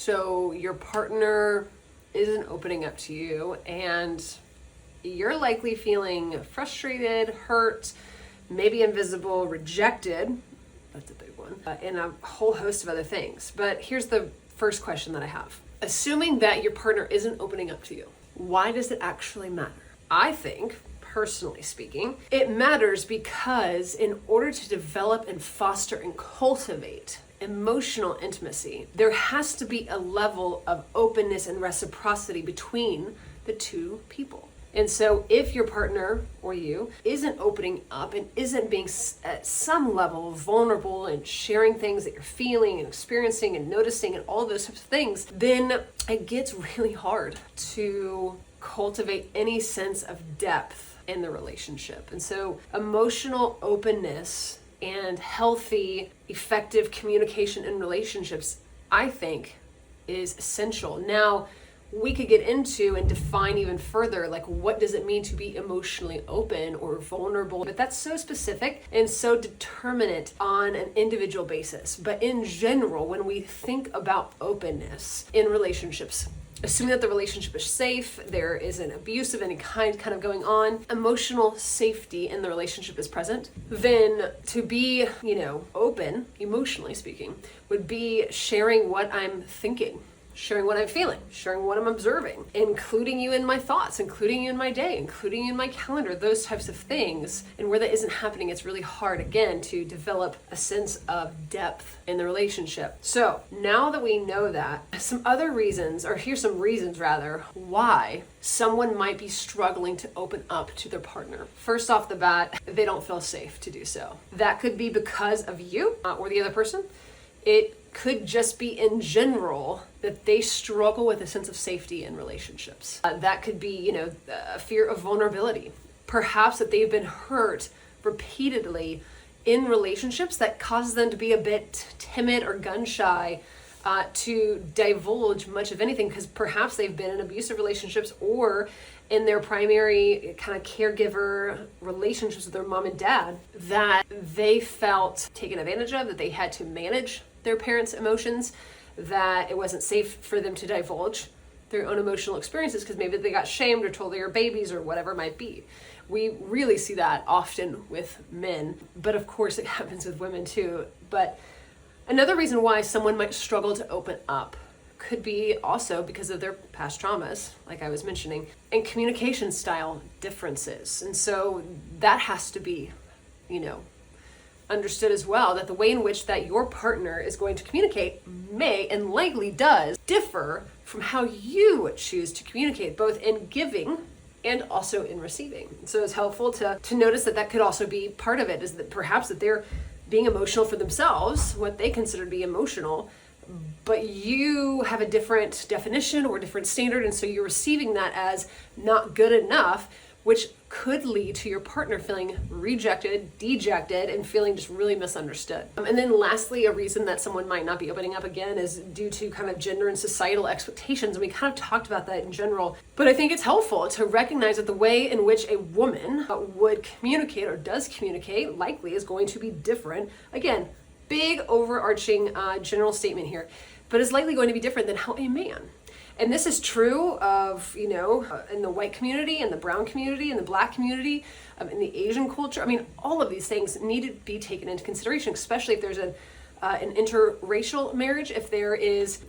So your partner isn't opening up to you, and you're likely feeling frustrated, hurt, maybe invisible, rejected. That's a big one. And a whole host of other things. But here's the first question that I have. Assuming that your partner isn't opening up to you, why does it actually matter? I think, personally speaking, it matters because in order to develop and foster and cultivate emotional intimacy, there has to be a level of openness and reciprocity between the two people. And so if your partner or you isn't opening up and isn't being at some level vulnerable and sharing things that you're feeling and experiencing and noticing and all those types of things, then it gets really hard to cultivate any sense of depth in the relationship. And so emotional openness and healthy, effective communication in relationships, I think, is essential. Now, we could get into and define even further, like, what does it mean to be emotionally open or vulnerable? But that's so specific and so determinate on an individual basis. But in general, when we think about openness in relationships, assuming that the relationship is safe, there isn't abuse of any kind of going on, emotional safety in the relationship is present, then to be, open, emotionally speaking, would be sharing what I'm thinking, sharing what I'm feeling, sharing what I'm observing, including you in my thoughts, including you in my day, including you in my calendar, those types of things. And where that isn't happening, it's really hard, again, to develop a sense of depth in the relationship. So now that we know that, here's some reasons why someone might be struggling to open up to their partner. First off the bat, they don't feel safe to do so. That could be because of you or the other person. It could just be in general that they struggle with a sense of safety in relationships. That could be, a fear of vulnerability. Perhaps that they've been hurt repeatedly in relationships that causes them to be a bit timid or gun shy to divulge much of anything, because perhaps they've been in abusive relationships or in their primary kind of caregiver relationships with their mom and dad, that they felt taken advantage of, that they had to manage their parents' emotions, that it wasn't safe for them to divulge their own emotional experiences because maybe they got shamed or told they were babies or whatever it might be. We really see that often with men, but of course it happens with women too. But another reason why someone might struggle to open up could be also because of their past traumas, like I was mentioning, and communication style differences. And so that has to be, understood as well, that the way in which that your partner is going to communicate may and likely does differ from how you choose to communicate, both in giving and also in receiving. So it's helpful to notice that could also be part of it, is that perhaps that they're being emotional for themselves, what they consider to be emotional, but you have a different definition or different standard, and so you're receiving that as not good enough, which could lead to your partner feeling rejected, dejected, and feeling just really misunderstood. And then lastly, a reason that someone might not be opening up again is due to kind of gender and societal expectations. And we kind of talked about that in general, but I think it's helpful to recognize that the way in which a woman would communicate or does communicate likely is going to be different. Again, big overarching general statement here, but is likely going to be different than how a man. And this is true of, in the white community, in the brown community, in the black community, in the Asian culture. I mean, all of these things need to be taken into consideration, especially if there's an interracial marriage, if there is,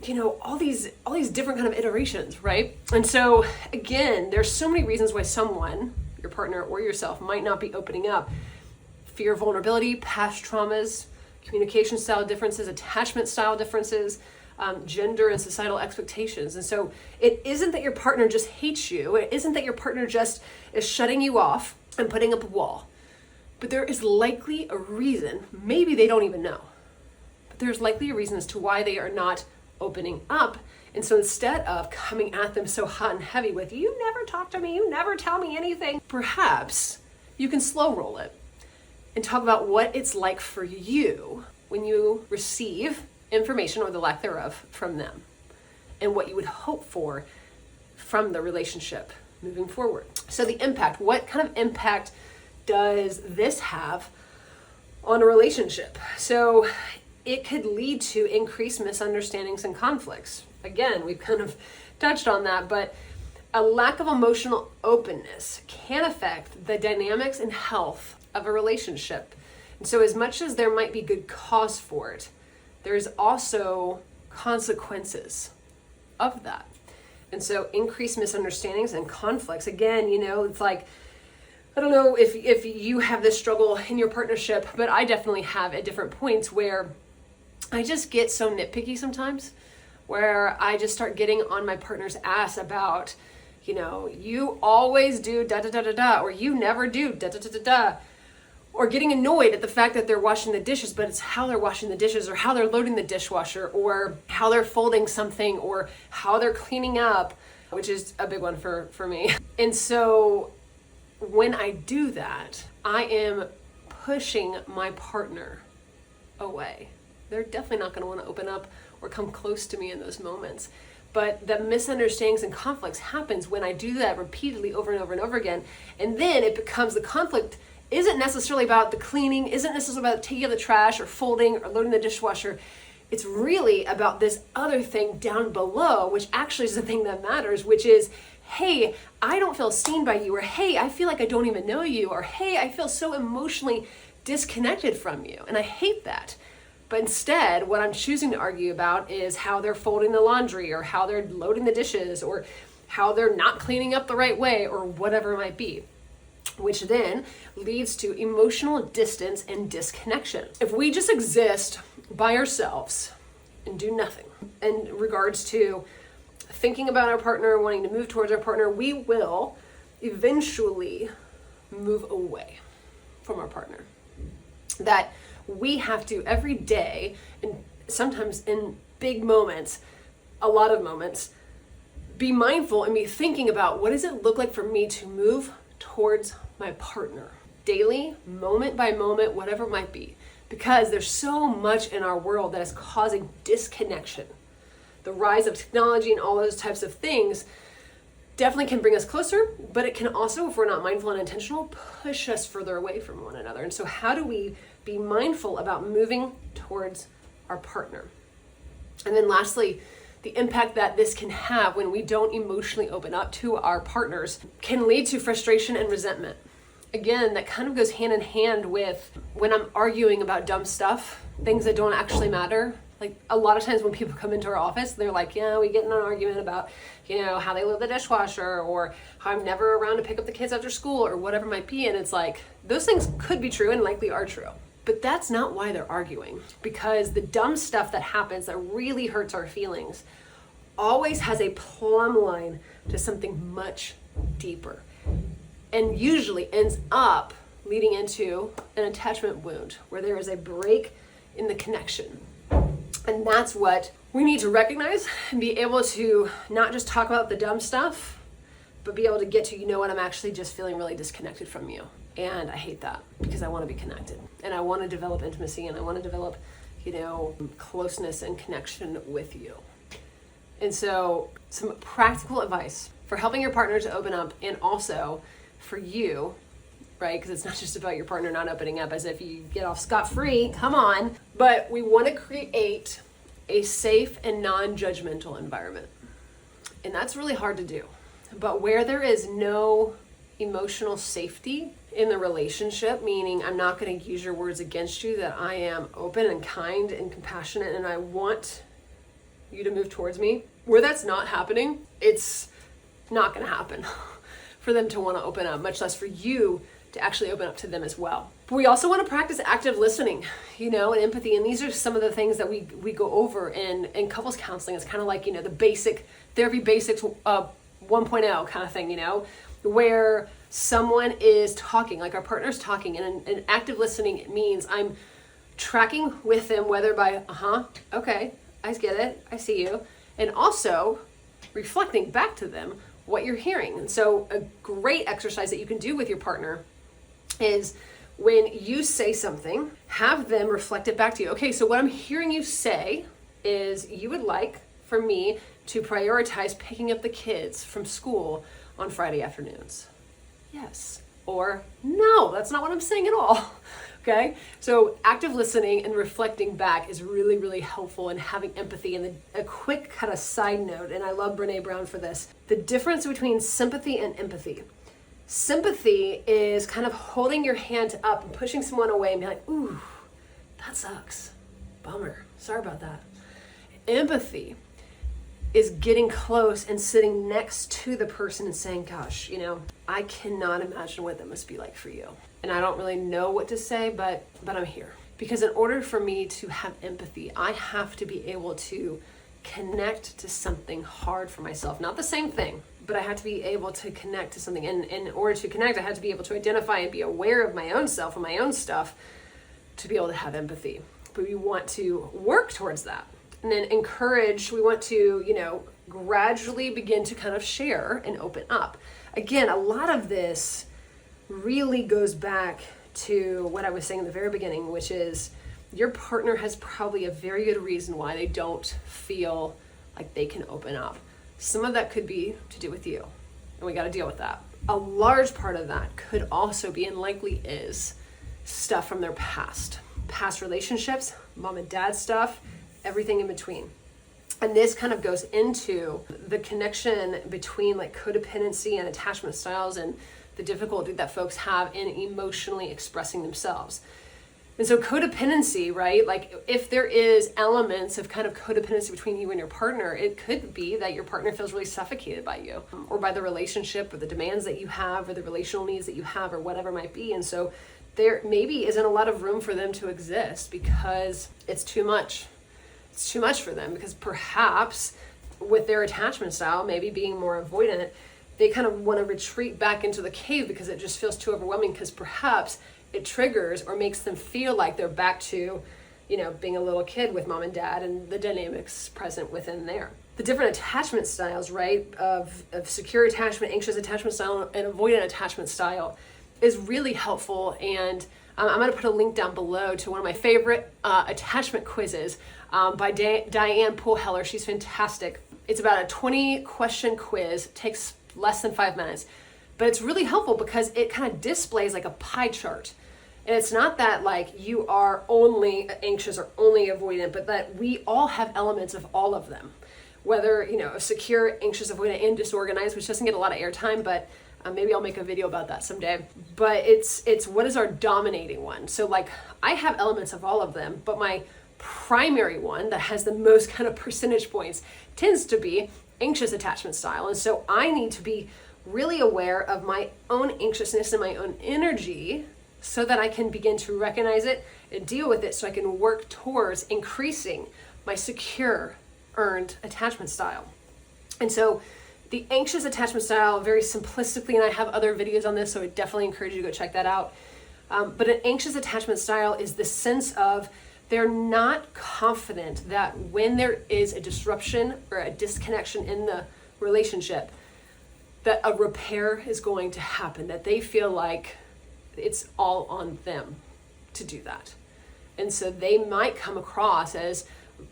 all these different kind of iterations, right? And so, again, there's so many reasons why someone, your partner or yourself, might not be opening up. Fear of vulnerability, past traumas, communication style differences, attachment style differences, gender and societal expectations. And so it isn't that your partner just hates you. It isn't that your partner just is shutting you off and putting up a wall. But there is likely a reason, maybe they don't even know, but there's likely a reason as to why they are not opening up. And so instead of coming at them so hot and heavy with, you never talk to me, you never tell me anything, perhaps you can slow roll it and talk about what it's like for you when you receive information, or the lack thereof, from them, and what you would hope for from the relationship moving forward. So the impact, what kind of impact does this have on a relationship? So it could lead to increased misunderstandings and conflicts. Again, we've kind of touched on that, but a lack of emotional openness can affect the dynamics and health of a relationship. And so as much as there might be good cause for it, there's also consequences of that. And so increased misunderstandings and conflicts, again, it's like, I don't know if you have this struggle in your partnership, but I definitely have at different points where I just get so nitpicky sometimes, where I just start getting on my partner's ass about, you always do da da da da da, or you never do da da da da da, or getting annoyed at the fact that they're washing the dishes, but it's how they're washing the dishes, or how they're loading the dishwasher, or how they're folding something, or how they're cleaning up, which is a big one for me. And so when I do that, I am pushing my partner away. They're definitely not going to want to open up or come close to me in those moments. But the misunderstandings and conflicts happens when I do that repeatedly over and over and over again. And then it becomes, the conflict isn't necessarily about the cleaning, isn't necessarily about taking out the trash or folding or loading the dishwasher. It's really about this other thing down below, which actually is the thing that matters, which is, hey, I don't feel seen by you, or hey, I feel like I don't even know you, or hey, I feel so emotionally disconnected from you. And I hate that. But instead, what I'm choosing to argue about is how they're folding the laundry, or how they're loading the dishes, or how they're not cleaning up the right way, or whatever it might be, which then leads to emotional distance and disconnection. If we just exist by ourselves and do nothing in regards to thinking about our partner, wanting to move towards our partner, we will eventually move away from our partner. That we have to every day, and sometimes in big moments, a lot of moments, be mindful and be thinking about, what does it look like for me to move towards my partner daily, moment by moment, whatever it might be, because there's so much in our world that is causing disconnection. The rise of technology and all those types of things definitely can bring us closer, but it can also, if we're not mindful and intentional, push us further away from one another. And so how do we be mindful about moving towards our partner? And then lastly, the impact that this can have when we don't emotionally open up to our partners can lead to frustration and resentment. Again, that kind of goes hand in hand with when I'm arguing about dumb stuff, things that don't actually matter. Like a lot of times when people come into our office, they're like, yeah, we get in an argument about, how they load the dishwasher, or how I'm never around to pick up the kids after school, or whatever it might be. And it's like, those things could be true and likely are true. But that's not why they're arguing, because the dumb stuff that happens that really hurts our feelings always has a plumb line to something much deeper, and usually ends up leading into an attachment wound where there is a break in the connection. And that's what we need to recognize and be able to not just talk about the dumb stuff, but be able to get to, what, I'm actually just feeling really disconnected from you. And I hate that, because I want to be connected and I want to develop intimacy and I want to develop, closeness and connection with you. And so some practical advice for helping your partner to open up, and also for you, right? Because it's not just about your partner not opening up as if you get off scot-free, come on. But we want to create a safe and non-judgmental environment. And that's really hard to do. But where there is no emotional safety in the relationship, meaning I'm not going to use your words against you, that I am open and kind and compassionate and I want you to move towards me, where that's not happening, it's not going to happen for them to want to open up, much less for you to actually open up to them as well. But we also want to practice active listening, and empathy. And these are some of the things that we go over in couples counseling. It's kind of like, the basic therapy basics 1.0 kind of thing, where someone is talking, like our partner's talking, and active listening means I'm tracking with them, whether by, okay, I get it, I see you, and also reflecting back to them what you're hearing. And so a great exercise that you can do with your partner is when you say something, have them reflect it back to you. Okay, so what I'm hearing you say is you would like for me to prioritize picking up the kids from school on Friday afternoons. Yes. Or no, that's not what I'm saying at all. Okay, so active listening and reflecting back is really, really helpful in having empathy. And a quick kind of side note, and I love Brene Brown for this, the difference between sympathy and empathy. Sympathy is kind of holding your hand up and pushing someone away and be like, ooh, that sucks. Bummer. Sorry about that. Empathy is getting close and sitting next to the person and saying, gosh, I cannot imagine what that must be like for you. And I don't really know what to say, but I'm here. Because in order for me to have empathy, I have to be able to connect to something hard for myself. Not the same thing, but I have to be able to connect to something. And in order to connect, I have to be able to identify and be aware of my own self and my own stuff to be able to have empathy. But we want to work towards that. And then we want to, gradually begin to kind of share and open up. Again, a lot of this really goes back to what I was saying in the very beginning, which is your partner has probably a very good reason why they don't feel like they can open up. Some of that could be to do with you, and we got to deal with that. A large part of that could also be, and likely is, stuff from their past relationships, mom and dad stuff, everything in between. And this kind of goes into the connection between like codependency and attachment styles and the difficulty that folks have in emotionally expressing themselves. And so codependency, right? Like if there is elements of kind of codependency between you and your partner, it could be that your partner feels really suffocated by you or by the relationship or the demands that you have or the relational needs that you have or whatever it might be. And so there maybe isn't a lot of room for them to exist because it's too much. It's too much for them because perhaps with their attachment style, maybe being more avoidant, they kind of want to retreat back into the cave because it just feels too overwhelming because perhaps it triggers or makes them feel like they're back to, being a little kid with mom and dad and the dynamics present within there. The different attachment styles, right, of secure attachment, anxious attachment style, and avoidant attachment style is really helpful. And I'm going to put a link down below to one of my favorite attachment quizzes by Diane Poolheller. She's fantastic. It's about a 20-question quiz. It takes less than 5 minutes. But it's really helpful because it kind of displays like a pie chart. And it's not that like you are only anxious or only avoidant, but that we all have elements of all of them. Whether, secure, anxious, avoidant, and disorganized, which doesn't get a lot of airtime, but maybe I'll make a video about that someday. But it's what is our dominating one? So like I have elements of all of them, but my primary one that has the most kind of percentage points tends to be anxious attachment style. And so I need to be really aware of my own anxiousness and my own energy so that I can begin to recognize it and deal with it so I can work towards increasing my secure, earned attachment style. And so the anxious attachment style, very simplistically, and I have other videos on this, so I definitely encourage you to go check that out. But an anxious attachment style is the sense of they're not confident that when there is a disruption or a disconnection in the relationship, that a repair is going to happen, that they feel like it's all on them to do that. And so they might come across as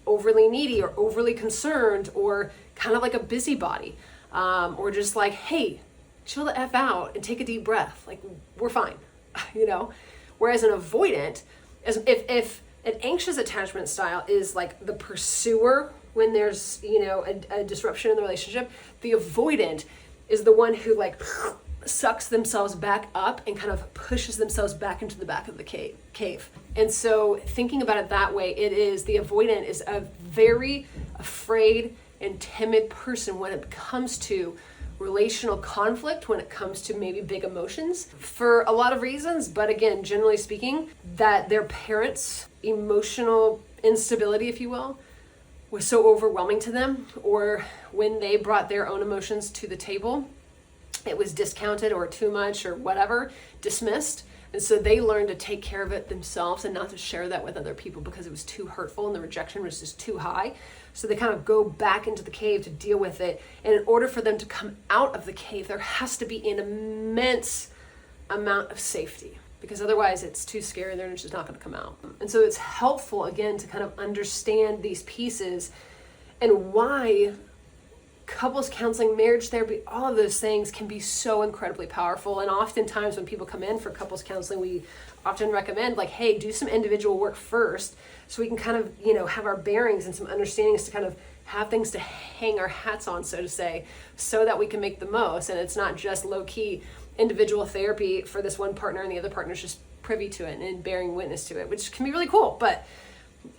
overly needy or overly concerned or kind of like a busybody, or just like, hey, chill the F out and take a deep breath. Like, we're fine, Whereas an avoidant, if an anxious attachment style is like the pursuer when there's, a disruption in the relationship, the avoidant is the one who like sucks themselves back up and kind of pushes themselves back into the back of the cave. And so thinking about it that way, the avoidant is a very afraid and timid person when it comes to relational conflict, when it comes to maybe big emotions for a lot of reasons. But again, generally speaking, that their parents' emotional instability, if you will, was so overwhelming to them, or when they brought their own emotions to the table, it was discounted or too much or whatever, dismissed. And so they learned to take care of it themselves and not to share that with other people because it was too hurtful and the rejection was just too high. So they kind of go back into the cave to deal with it. And in order for them to come out of the cave, there has to be an immense amount of safety, because otherwise it's too scary and they're just not going to come out. And so it's helpful, again, to kind of understand these pieces and why couples counseling, marriage therapy, all of those things can be so incredibly powerful. And oftentimes when people come in for couples counseling, we often recommend like, hey, do some individual work first so we can kind of, have our bearings and some understandings to kind of have things to hang our hats on, so to say, so that we can make the most. And it's not just low-key individual therapy for this one partner and the other partner's just privy to it and bearing witness to it, which can be really cool, but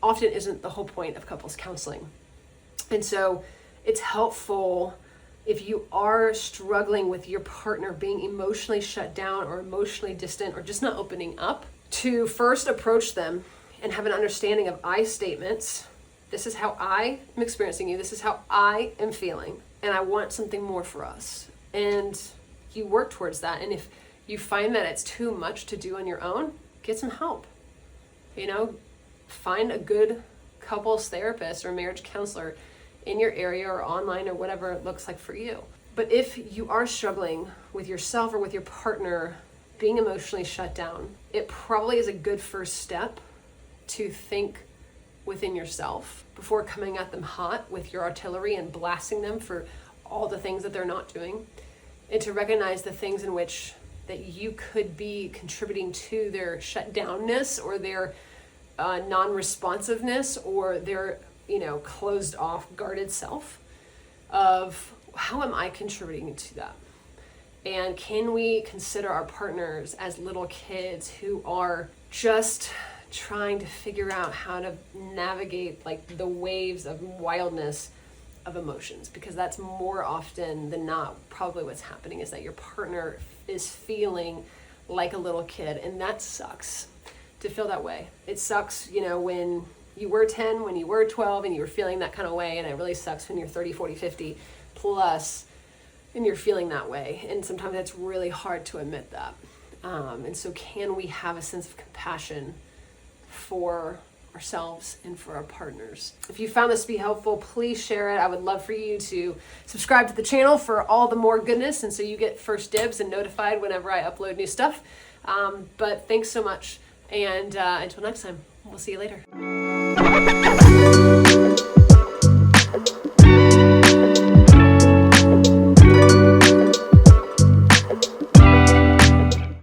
often isn't the whole point of couples counseling. And so it's helpful if you are struggling with your partner being emotionally shut down or emotionally distant or just not opening up, to first approach them and have an understanding of I statements. This is how I am experiencing you. This is how I am feeling. And I want something more for us. And you work towards that. And if you find that it's too much to do on your own, get some help. Find a good couples therapist or marriage counselor in your area or online or whatever it looks like for you. But if you are struggling with yourself or with your partner being emotionally shut down, it probably is a good first step to think within yourself before coming at them hot with your artillery and blasting them for all the things that they're not doing, and to recognize the things in which that you could be contributing to their shutdownness or their non-responsiveness or their closed off, guarded self, of how am I contributing to that? And can we consider our partners as little kids who are just trying to figure out how to navigate like the waves of wildness of emotions? Because that's more often than not probably what's happening, is that your partner is feeling like a little kid, and that sucks to feel that way. It sucks, when you were 10, when you were 12 and you were feeling that kind of way, and it really sucks when you're 30, 40, 50 plus and you're feeling that way. And sometimes it's really hard to admit that. And so can we have a sense of compassion for ourselves and for our partners? If you found this to be helpful, please share it. I would love for you to subscribe to the channel for all the more goodness, and so you get first dibs and notified whenever I upload new stuff. But thanks so much, and until next time, we'll see you later.